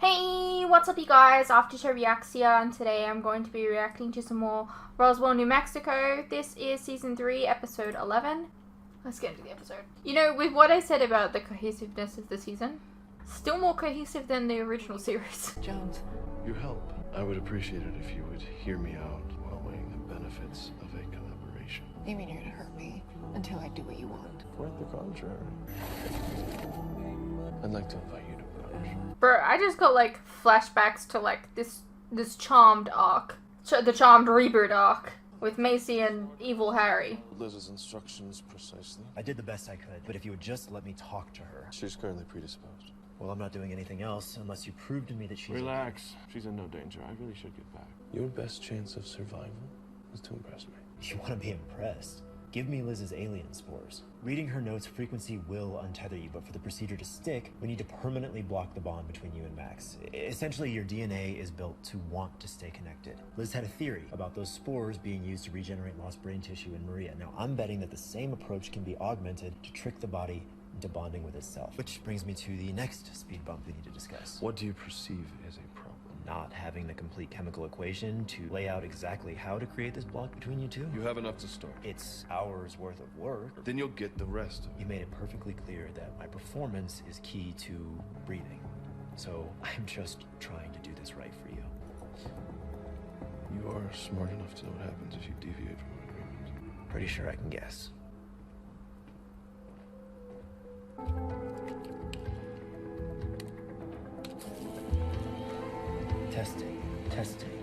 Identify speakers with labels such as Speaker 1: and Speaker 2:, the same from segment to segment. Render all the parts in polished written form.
Speaker 1: Hey, what's up you guys? After Show Reacts here, and today I'm going to be reacting to some more Roswell, New Mexico. This is Season 3, Episode 11. Let's get into the episode. You know, with what I said about the cohesiveness of the season, still more cohesive than the original series.
Speaker 2: Jones.
Speaker 3: Your help. I would appreciate it if you would hear me out while weighing the benefits of a collaboration.
Speaker 2: You mean you're gonna hurt me until I do what you want?
Speaker 3: Quite the contrary. I'd like to invite you to brunch.
Speaker 1: Bro, I just got like flashbacks to like this Charmed arc. The Charmed reboot arc with Macy and Evil Harry.
Speaker 3: Liz's instructions precisely.
Speaker 4: I did the best I could, but if you would just let me talk to her.
Speaker 3: She's currently predisposed.
Speaker 4: Well, I'm not doing anything else unless you prove to me that she's...
Speaker 3: Relax. She's in no danger. I really should get back. Your best chance of survival is to impress me.
Speaker 4: You want to be impressed? Give me Liz's alien spores. Reading her notes, frequency will untether you, but for the procedure to stick, we need to permanently block the bond between you and Max. Essentially, your DNA is built to want to stay connected. Liz had a theory about those spores being used to regenerate lost brain tissue in Maria. Now, I'm betting that the same approach can be augmented to trick the body into bonding with itself. Which brings me to the next speed bump we need to discuss.
Speaker 3: What do you perceive as a problem?
Speaker 4: Not having the complete chemical equation to lay out exactly how to create this block between you two.
Speaker 3: You have enough to start.
Speaker 4: It's hours worth of work.
Speaker 3: Then you'll get the rest of it.
Speaker 4: You made it perfectly clear that my performance is key to breathing. So I'm just trying to do this right for you.
Speaker 3: You are smart enough to know what happens if you deviate from an agreement.
Speaker 4: Pretty sure I can guess. Testing.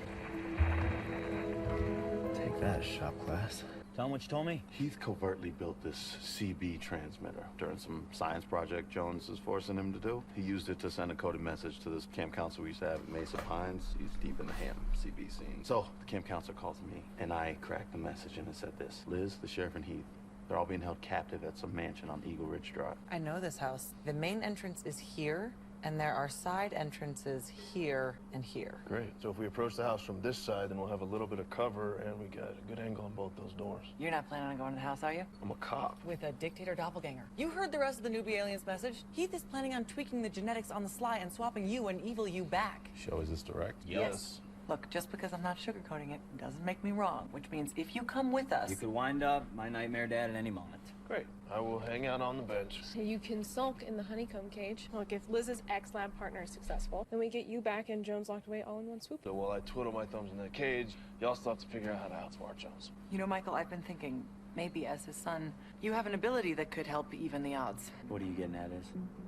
Speaker 4: Take that, shop class.
Speaker 5: Tell him what you told me.
Speaker 6: Heath covertly built this CB transmitter during some science project Jones is forcing him to do. He used it to send a coded message to this camp counselor we used to have at Mesa Pines. He's deep in the ham CB scene. So the camp counselor calls me, and I cracked the message, and it said this: Liz, the sheriff, and Heath, they're all being held captive at some mansion on Eagle Ridge Drive.
Speaker 7: I know this house. The main entrance is here, and there are side entrances here and here.
Speaker 3: Great. So if we approach the house from this side, then we'll have a little bit of cover, and we got a good angle on both those doors.
Speaker 7: You're not planning on going to the house, are you?
Speaker 3: I'm a cop.
Speaker 7: With a dictator doppelganger. You heard the rest of the newbie alien's message. Heath is planning on tweaking the genetics on the sly and swapping you and evil you back.
Speaker 3: Show, is this direct?
Speaker 7: Yes. Look, just because I'm not sugarcoating it doesn't make me wrong, which means if you come with us...
Speaker 5: You could wind up my nightmare dad at any moment.
Speaker 3: Great. I will hang out on the bench.
Speaker 8: You can sulk in the honeycomb cage. Look, if Liz's ex-lab partner is successful, then we get you back and Jones locked away all in one swoop.
Speaker 3: So while I twiddle my thumbs in that cage, y'all still have to figure out how to outsmart Jones.
Speaker 7: You know, Michael, I've been thinking, maybe as his son, you have an ability that could help even the odds.
Speaker 5: What are you getting at, Liz?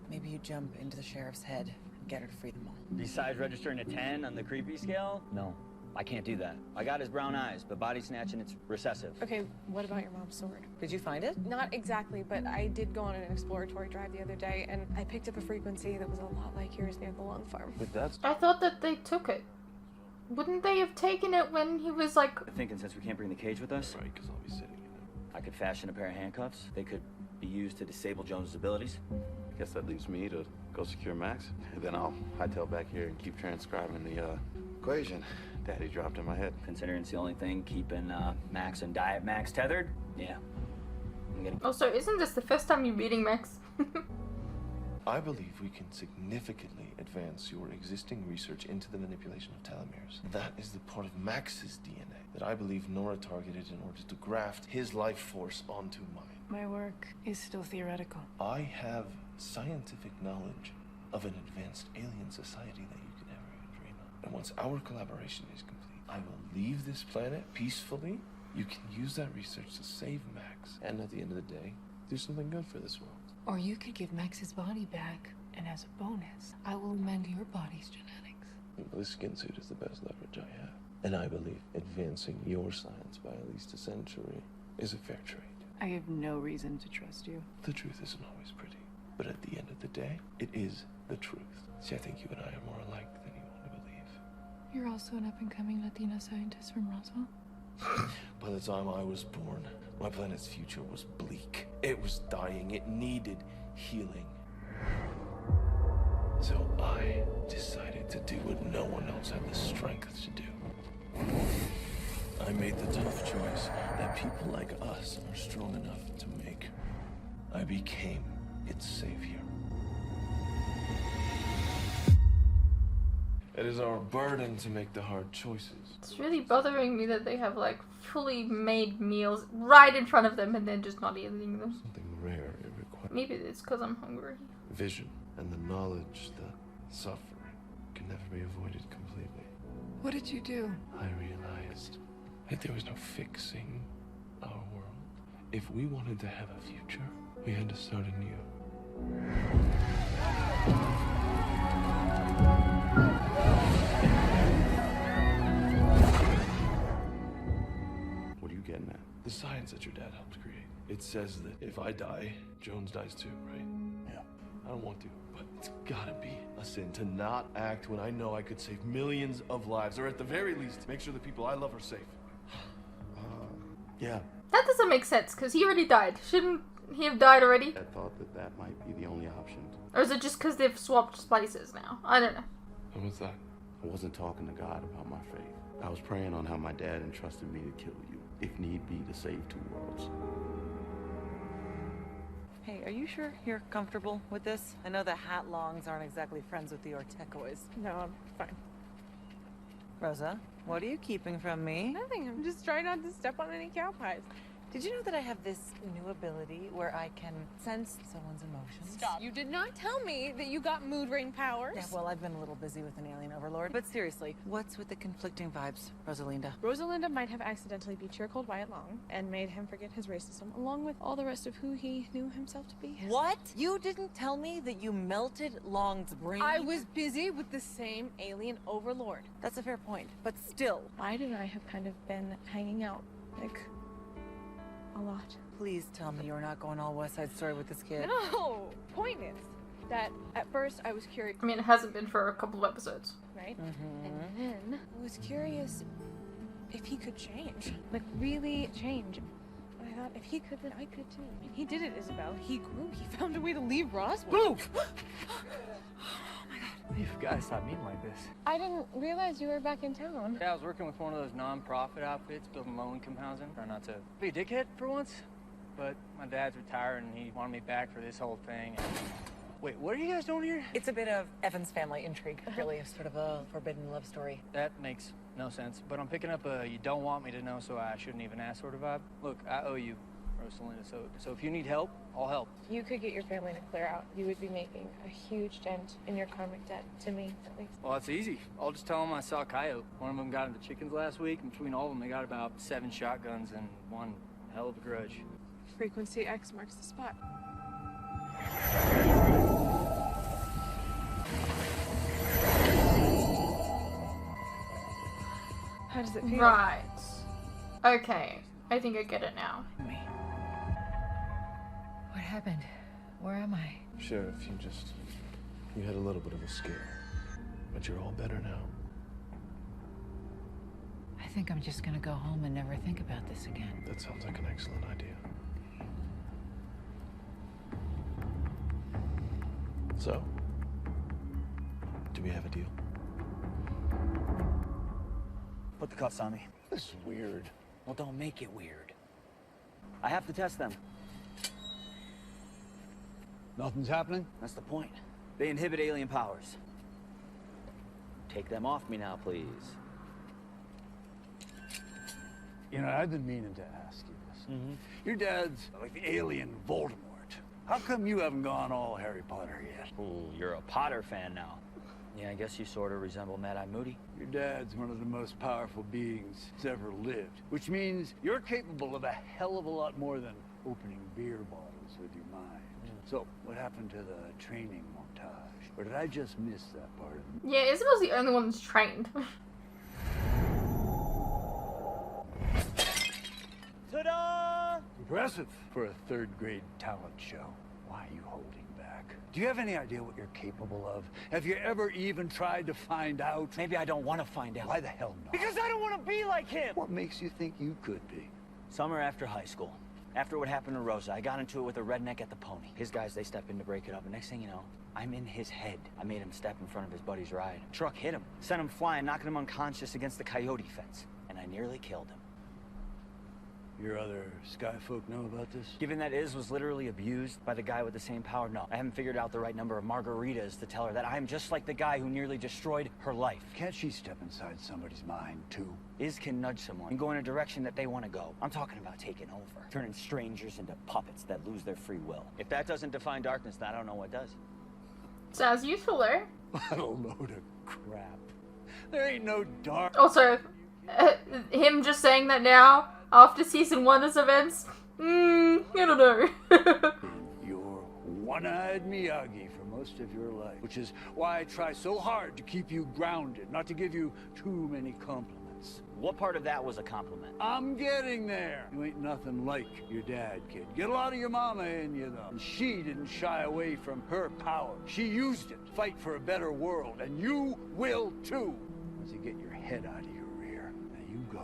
Speaker 7: Maybe you jump into the sheriff's head and get her to free them all.
Speaker 5: Besides registering a 10 on the creepy scale? No, I can't do that. I got his brown eyes, but body snatching, it's recessive.
Speaker 8: Okay, what about your mom's sword?
Speaker 7: Did you find it?
Speaker 8: Not exactly, but I did go on an exploratory drive the other day, and I picked up a frequency that was a lot like yours near the lung farm.
Speaker 3: But that's...
Speaker 1: I thought that they took it. Wouldn't they have taken it when he was like...
Speaker 5: I'm thinking since we can't bring the cage with us,
Speaker 3: Right, because I'll be sitting in it.
Speaker 5: I could fashion a pair of handcuffs. They could be used to disable Jones's abilities.
Speaker 6: Guess that leaves me to go secure Max. And then I'll hightail back here and keep transcribing the equation Daddy dropped in my head.
Speaker 5: Considering it's the only thing keeping Max and Diet Max tethered, yeah. I'm gonna...
Speaker 1: Also, isn't this the first time you're meeting Max?
Speaker 3: I believe we can significantly advance your existing research into the manipulation of telomeres. That is the part of Max's DNA that I believe Nora targeted in order to graft his life force onto mine.
Speaker 8: My work is still theoretical.
Speaker 3: I have scientific knowledge of an advanced alien society that you could ever even dream of. And once our collaboration is complete, I will leave this planet peacefully. You can use that research to save Max. And at the end of the day, do something good for this world.
Speaker 2: Or you could give Max his body back, and as a bonus, I will amend your body's genetics.
Speaker 3: This skin suit is the best leverage I have. And I believe advancing your science by at least a century is a fair trade.
Speaker 8: I have no reason to trust you.
Speaker 3: The truth isn't always pretty. But at the end of the day, it is the truth. See, I think you and I are more alike than you want to believe.
Speaker 2: You're also an up-and-coming Latina scientist from Roswell.
Speaker 3: By the time I was born, my planet's future was bleak. It was dying. It needed healing. So I decided to do what no one else had the strength to do. I made the tough choice that people like us are strong enough to make. I became its savior. It is our burden to make the hard choices.
Speaker 1: It's really bothering me that they have like fully made meals right in front of them and then just not eating them.
Speaker 3: Something rare it requires.
Speaker 1: Maybe it's because I'm hungry.
Speaker 3: Vision and the knowledge that suffering can never be avoided completely.
Speaker 2: What did you do?
Speaker 3: I realized that there was no fixing our world. If we wanted to have a future, we had to start anew.
Speaker 6: What are you getting at?
Speaker 3: The science that your dad helped create. It says that if I die, Jones dies too, right?
Speaker 6: Yeah.
Speaker 3: I don't want to, but it's gotta be a sin to not act when I know I could save millions of lives, or at the very least, make sure the people I love are safe.
Speaker 6: Yeah.
Speaker 1: That doesn't make sense because he already died. Shouldn't he have died already?
Speaker 6: I thought that that might be the only option.
Speaker 1: Or is it just because they've swapped places now? I don't know.
Speaker 3: And what's that?
Speaker 6: I wasn't talking to God about my faith. I was praying on how my dad entrusted me to kill you, if need be, to save 2 worlds.
Speaker 7: Hey, are you sure you're comfortable with this? I know the Hatlongs aren't exactly friends with the Ortecois.
Speaker 8: No, I'm fine.
Speaker 7: Rosa, what are you keeping from me?
Speaker 8: Nothing. I'm just trying not to step on any cow pies.
Speaker 7: Did you know that I have this new ability where I can sense someone's emotions?
Speaker 8: Stop. You did not tell me that you got mood ring powers.
Speaker 7: Yeah, well, I've been a little busy with an alien overlord. But seriously, what's with the conflicting vibes, Rosalinda?
Speaker 8: Rosalinda might have accidentally betrayed Wyatt Long and made him forget his racism, along with all the rest of who he knew himself to be.
Speaker 7: What? You didn't tell me that you melted Long's brain?
Speaker 8: I was busy with the same alien overlord.
Speaker 7: That's a fair point, but still.
Speaker 8: Wyatt and I have kind of been hanging out, like, a lot.
Speaker 7: Please tell me you're not going all West Side Story with this kid.
Speaker 8: No! Point is that at first I was curious,
Speaker 1: I mean, it hasn't been for a couple of episodes.
Speaker 8: right?
Speaker 7: Mm-hmm.
Speaker 8: And then I was curious if he could change. Like, really change. And I thought, if he could, then I could too. And he did it, Isabel. He grew. He found a way to leave Roswell.
Speaker 9: Move! You gotta stop meeting like this.
Speaker 8: I didn't realize you were back in town.
Speaker 9: Yeah, I was working with one of those non-profit outfits building low-income housing. Trying not to be a dickhead for once, but my dad's retired and he wanted me back for this whole thing. And... Wait, what are you guys doing here?
Speaker 7: It's a bit of Evan's family intrigue, really, sort of a forbidden love story.
Speaker 9: That makes no sense, but I'm picking up a you don't want me to know so I shouldn't even ask sort of vibe. Look, I owe you, Rosalinda, so if you need help, I'll help.
Speaker 8: You could get your family to clear out. You would be making a huge dent in your karmic debt, to me, at least.
Speaker 9: Well, that's easy. I'll just tell them I saw a coyote. One of them got into chickens last week, and between all of them, they got about 7 shotguns and one hell of a grudge.
Speaker 8: Frequency X marks the spot. How does it feel?
Speaker 1: Right. Okay. I think I get it now.
Speaker 2: Me. What happened? Where am I?
Speaker 3: Sheriff, you had a little bit of a scare. But you're all better now.
Speaker 2: I think I'm just gonna go home and never think about this again.
Speaker 3: That sounds like an excellent idea. So, do we have a deal?
Speaker 5: Put the cuffs on me.
Speaker 3: This is weird.
Speaker 5: Well, don't make it weird. I have to test them.
Speaker 9: Nothing's happening?
Speaker 5: That's the point. They inhibit alien powers. Take them off me now, please.
Speaker 10: You know, I've been meaning to ask you this. Your dad's like the alien Voldemort. How come you haven't gone all Harry Potter yet?
Speaker 5: Ooh, you're a Potter fan now. Yeah, I guess you sort of resemble Mad-Eye Moody.
Speaker 10: Your dad's one of the most powerful beings that's ever lived, which means you're capable of a hell of a lot more than opening beer bottles with your mind. So, what happened to the training montage? Or did I just miss that part of it?
Speaker 1: Yeah, Isabel's the only one that's trained.
Speaker 5: Ta-da!
Speaker 10: Impressive for a third-grade talent show. Why are you holding back? Do you have any idea what you're capable of? Have you ever even tried to find out?
Speaker 5: Maybe I don't want to find out.
Speaker 10: Why the hell not?
Speaker 5: Because I don't want to be like him!
Speaker 10: What makes you think you could be?
Speaker 5: Summer after high school. After what happened to Rosa, I got into it with a redneck at the Pony. His guys, they step in to break it up, and next thing you know, I'm in his head. I made him step in front of his buddy's ride. Truck hit him, sent him flying, knocking him unconscious against the coyote fence, and I nearly killed him.
Speaker 10: Your other Sky folk know about this?
Speaker 5: Given that Iz was literally abused by the guy with the same power, no. I haven't figured out the right number of margaritas to tell her that I am just like the guy who nearly destroyed her life.
Speaker 10: Can't she step inside somebody's mind, too?
Speaker 5: Iz can nudge someone and go in a direction that they want to go. I'm talking about taking over. Turning strangers into puppets that lose their free will. If that doesn't define darkness, then I don't know what does.
Speaker 1: Sounds useful though.
Speaker 10: What a load of crap. There ain't no dark...
Speaker 1: Also, him just saying that now, after season 1's events, I don't know.
Speaker 10: You're one-eyed Miyagi for most of your life, which is why I try so hard to keep you grounded, not to give you too many compliments.
Speaker 5: What part of that was a compliment?
Speaker 10: I'm getting there. You ain't nothing like your dad, kid. Get a lot of your mama in you, though. And she didn't shy away from her power. She used it to fight for a better world, and you will too. Once you get your head out of your rear, now you go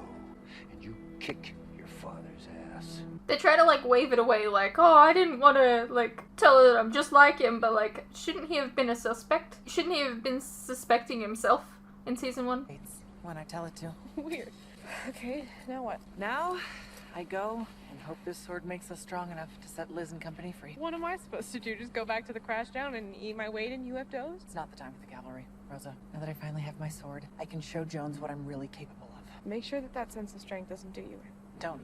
Speaker 10: and you kick your father's ass.
Speaker 1: They try to like wave it away like, oh, I didn't want to like tell her that I'm just like him, but like, shouldn't he have been a suspect? Shouldn't he have been suspecting himself in season 1?
Speaker 7: It's when I tell it to.
Speaker 8: Weird. Okay, now what?
Speaker 7: Now, I go and hope this sword makes us strong enough to set Liz and company free.
Speaker 8: What am I supposed to do? Just go back to the crash down and eat my weight in UFOs?
Speaker 7: It's not the time for the cavalry, Rosa. Now that I finally have my sword, I can show Jones what I'm really capable of.
Speaker 8: Make sure that that sense of strength doesn't do you in.
Speaker 7: Don't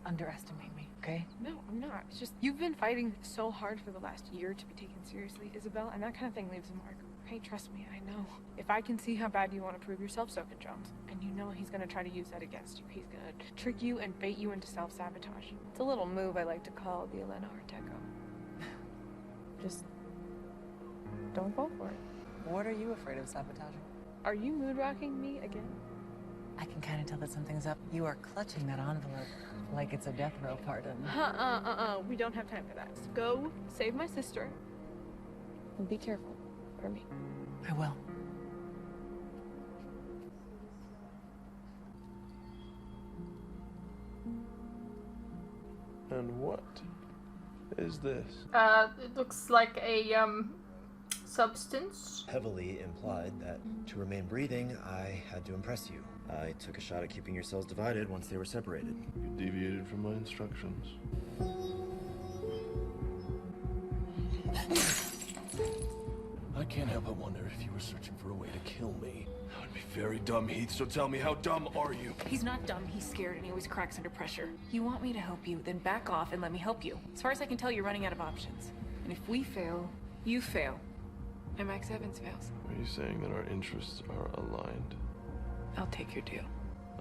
Speaker 7: underestimate me, okay?
Speaker 8: No, I'm not. It's just, you've been fighting so hard for the last year to be taken seriously, Isabel, and that kind of thing leaves a mark. Okay, trust me, I know. If I can see how bad you want to prove yourself, so can Jones. And you know he's gonna try to use that against you. He's gonna trick you and bait you into self-sabotage. It's a little move I like to call the Elena Arteco. Just don't fall for it.
Speaker 7: What are you afraid of sabotaging?
Speaker 8: Are you mood-rocking me again?
Speaker 7: I can kind of tell that something's up. You are clutching that envelope like it's a death row pardon.
Speaker 8: We don't have time for that. Just go save my sister. And be careful. For me.
Speaker 7: I will.
Speaker 3: And what is this?
Speaker 1: It looks like a substance.
Speaker 4: Heavily implied that to remain breathing, I had to impress you. I took a shot at keeping your cells divided once they were separated.
Speaker 3: You deviated from my instructions. I can't help but wonder if you were searching for a way to kill me. That would be very dumb, Heath, so tell me, how dumb are you?
Speaker 2: He's not dumb, he's scared, and he always cracks under pressure. You want me to help you, then back off and let me help you. As far as I can tell, you're running out of options. And if we fail, you fail. And Max Evans fails.
Speaker 3: Are you saying that our interests are aligned?
Speaker 2: I'll take your deal.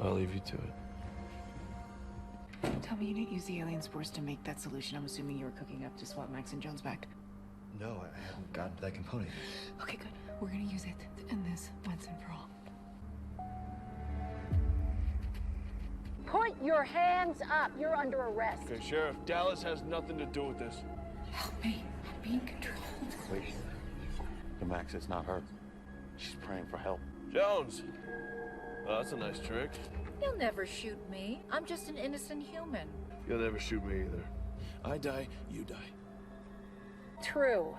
Speaker 3: I'll leave you to it.
Speaker 2: Tell me you didn't use the alien spores to make that solution. I'm assuming you were cooking up to swap Max and Jones back.
Speaker 4: No, I haven't gotten to that component.
Speaker 2: Okay, good. We're gonna use it to end this once and for all.
Speaker 11: Put your hands up. You're under arrest.
Speaker 3: Okay, Sheriff, Dallas has nothing to do with this.
Speaker 2: Help me. I'm being controlled.
Speaker 6: Wait. The Max, it's not her. She's praying for help.
Speaker 3: Jones! Oh, that's a nice trick.
Speaker 11: You'll never shoot me. I'm just an innocent human.
Speaker 3: You'll never shoot me either. I die, you die.
Speaker 11: True.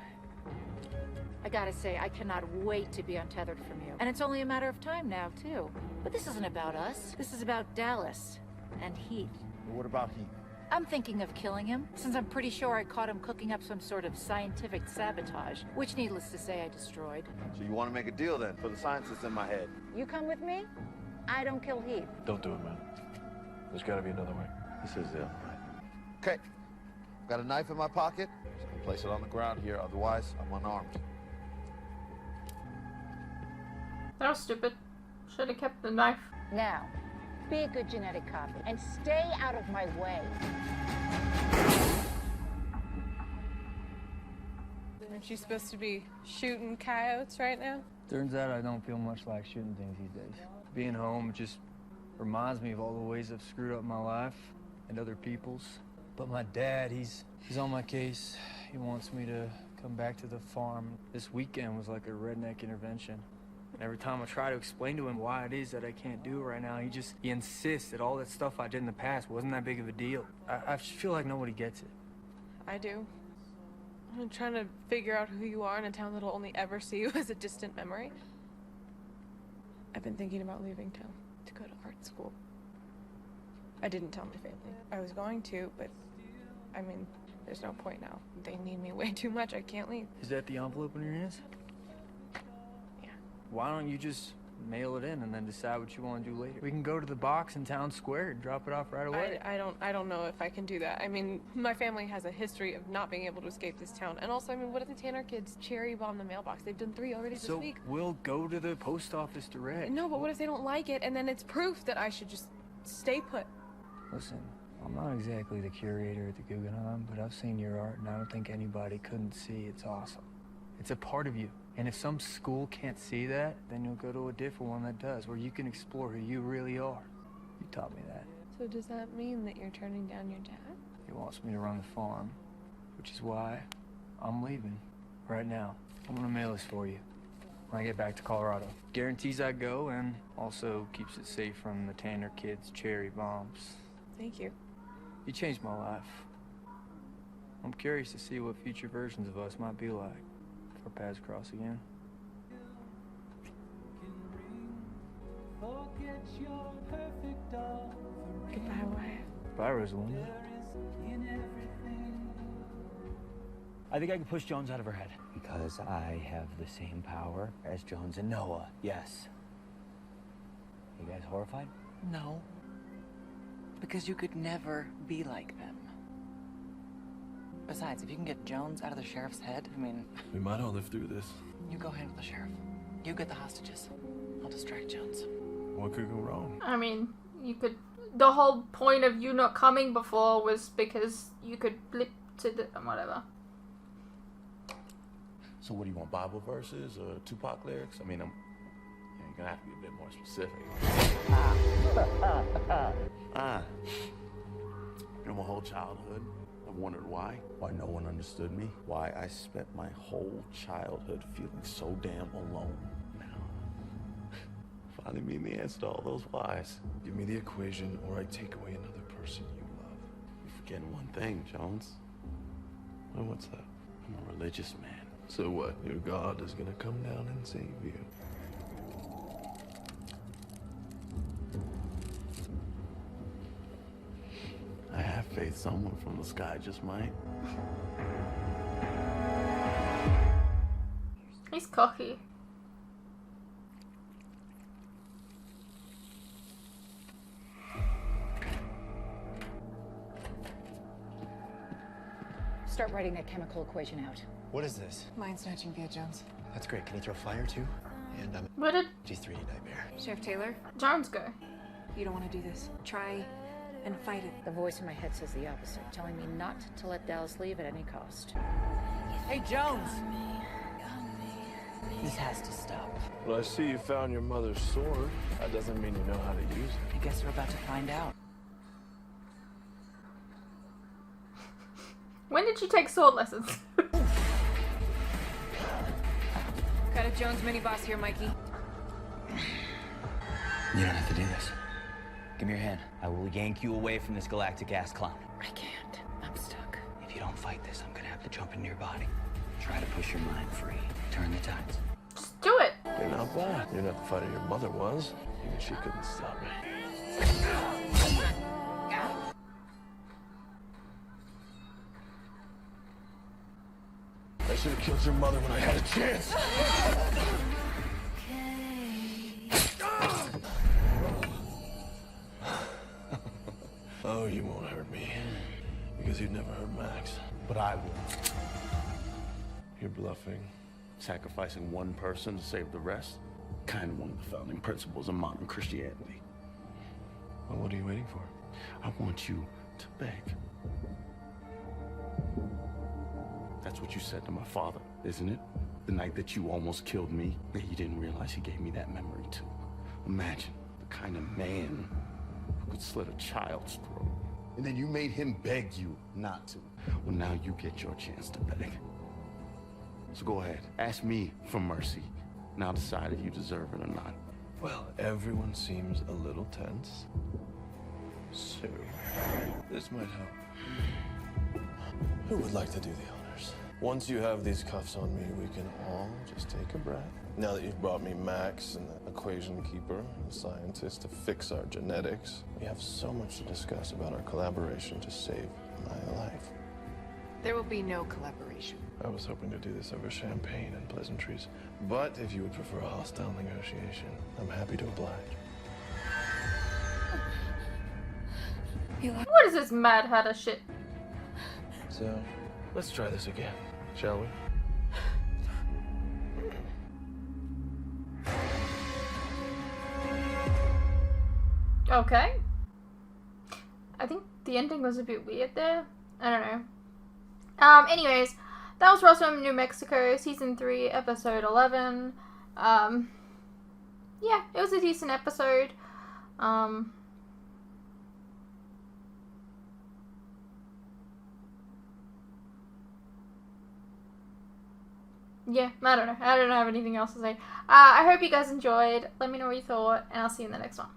Speaker 11: I gotta say, I cannot wait to be untethered from you. And it's only a matter of time now, too. But this isn't about us. This is about Dallas and Heath.
Speaker 6: Well, what about Heath?
Speaker 11: I'm thinking of killing him, since I'm pretty sure I caught him cooking up some sort of scientific sabotage, which, needless to say, I destroyed.
Speaker 6: So you want to make a deal then for the science that's in my head?
Speaker 11: You come with me, I don't kill Heath.
Speaker 3: Don't do it, man. There's gotta be another way.
Speaker 6: This is the other way. Okay. Got a knife in my pocket. Just gonna place it on the ground here, otherwise I'm unarmed.
Speaker 1: That was stupid. Should have kept the knife.
Speaker 11: Now, be a good genetic copy and stay out of my way.
Speaker 8: Aren't you supposed to be shooting coyotes right now?
Speaker 9: Turns out I don't feel much like shooting things these days. Being home just reminds me of all the ways I've screwed up my life and other people's. But my dad, he's on my case. He wants me to come back to the farm. This weekend was like a redneck intervention. And every time I try to explain to him why it is that I can't do it right now, he insists that all that stuff I did in the past wasn't that big of a deal. I just feel like nobody gets it.
Speaker 8: I do. I'm trying to figure out who you are in a town that'll only ever see you as a distant memory. I've been thinking about leaving town to go to art school. I didn't tell my family. I was going to, but I mean, there's no point now. They need me way too much. I can't leave.
Speaker 9: Is that the envelope in your hands?
Speaker 8: Yeah.
Speaker 9: Why don't you just mail it in and then decide what you want to do later? We can go to the box in Town Square and drop it off right away.
Speaker 8: I don't know if I can do that. I mean, my family has a history of not being able to escape this town. And also, I mean, what if the Tanner kids cherry bomb the mailbox? They've done 3 already this week.
Speaker 9: So we'll go to the post office direct.
Speaker 8: No, but what if they don't like it, and then it's proof that I should just stay put?
Speaker 9: Listen, I'm not exactly the curator at the Guggenheim, but I've seen your art, and I don't think anybody couldn't see it's awesome. It's a part of you. And if some school can't see that, then you'll go to a different one that does, where you can explore who you really are. You taught me that.
Speaker 8: So does that mean that you're turning down your dad?
Speaker 9: He wants me to run the farm, which is why I'm leaving right now. I'm gonna mail this for you when I get back to Colorado. Guarantees I go, and also keeps it safe from the Tanner kids' cherry bombs.
Speaker 8: Thank you.
Speaker 9: You changed my life. I'm curious to see what future versions of us might be like if our paths cross again.
Speaker 8: Goodbye, Wyatt.
Speaker 9: Bye, Rosalind.
Speaker 5: I think I can push Jones out of her head. Because I have the same power as Jones and Noah, yes. You guys horrified?
Speaker 7: No. Because you could never be like them. Besides, if you can get Jones out of the sheriff's head, I mean...
Speaker 3: We might all live through this.
Speaker 7: You go handle the sheriff. You get the hostages. I'll distract Jones.
Speaker 3: What could go wrong?
Speaker 1: I mean, you could... The whole point of you not coming before was because you could flip to the... whatever.
Speaker 6: So what do you want, Bible verses or Tupac lyrics? I mean, you're gonna have to be a bit more specific. You know, my whole childhood, I wondered why no one understood me, why I spent my whole childhood feeling so damn alone. Now, finally meeting the answer to all those whys.
Speaker 3: Give me the equation, or I take away another person you love.
Speaker 6: You're forgetting one thing, Jones.
Speaker 3: And what's that?
Speaker 6: I'm a religious man.
Speaker 3: So what? Your God is gonna come down and save you.
Speaker 6: I have faith someone from the sky just might.
Speaker 1: He's cocky.
Speaker 11: Start writing that chemical equation out.
Speaker 4: What is this?
Speaker 7: Mind snatching via Jones.
Speaker 4: That's great. Can you throw fire too? And
Speaker 1: Where did
Speaker 4: G3D nightmare.
Speaker 2: Sheriff Taylor,
Speaker 1: Jones go?
Speaker 2: you don't want to do this. Try and fight it.
Speaker 11: The voice in my head says the opposite, telling me not to let Dallas leave at any cost.
Speaker 7: Hey, Jones! This has to stop.
Speaker 3: Well, I see you found your mother's sword. That doesn't mean you know how to use it.
Speaker 7: I guess we're about to find out.
Speaker 1: When did you take sword lessons?
Speaker 2: Got a Jones mini boss here, Mikey.
Speaker 5: You don't have to do this. Give me your hand. I will yank you away from this galactic ass clown.
Speaker 11: I can't. I'm stuck.
Speaker 5: If you don't fight this, I'm gonna have to jump into your body. Try to push your mind free. Turn the tides.
Speaker 1: Just do it.
Speaker 3: You're not bad. You're not the fighter your mother was. Even she couldn't stop me. I should have killed your mother when I had a chance. Oh, you won't hurt me. Because you'd never hurt Max.
Speaker 6: But I will.
Speaker 3: You're bluffing.
Speaker 6: Sacrificing one person to save the rest? Kind of one of the founding principles of modern Christianity.
Speaker 3: Well, what are you waiting for?
Speaker 6: I want you to beg. That's what you said to my father, isn't it? The night that you almost killed me, that you didn't realize he gave me that memory too. Imagine the kind of man who could slit a child's throat. And then you made him beg you not to. Well, now you get your chance to beg. So go ahead, ask me for mercy. And I'll decide if you deserve it or not.
Speaker 3: Well, everyone seems a little tense. So, this might help. Who would like to do the honors? Once you have these cuffs on me, we can all just take a breath. Now that you've brought me Max and the equation keeper, the scientist to fix our genetics, we have so much to discuss about our collaboration to save my life.
Speaker 2: There will be no collaboration.
Speaker 3: I was hoping to do this over champagne and pleasantries, but if you would prefer a hostile negotiation, I'm happy to oblige.
Speaker 1: What is this Mad Hatter shit?
Speaker 3: So, let's try this again, shall we?
Speaker 1: Okay. I think the ending was a bit weird there. I don't know. Anyways, that was Roswell, New Mexico, Season 3, Episode 11. Yeah, it was a decent episode. Yeah, I don't know. I don't have anything else to say. I hope you guys enjoyed. Let me know what you thought, and I'll see you in the next one.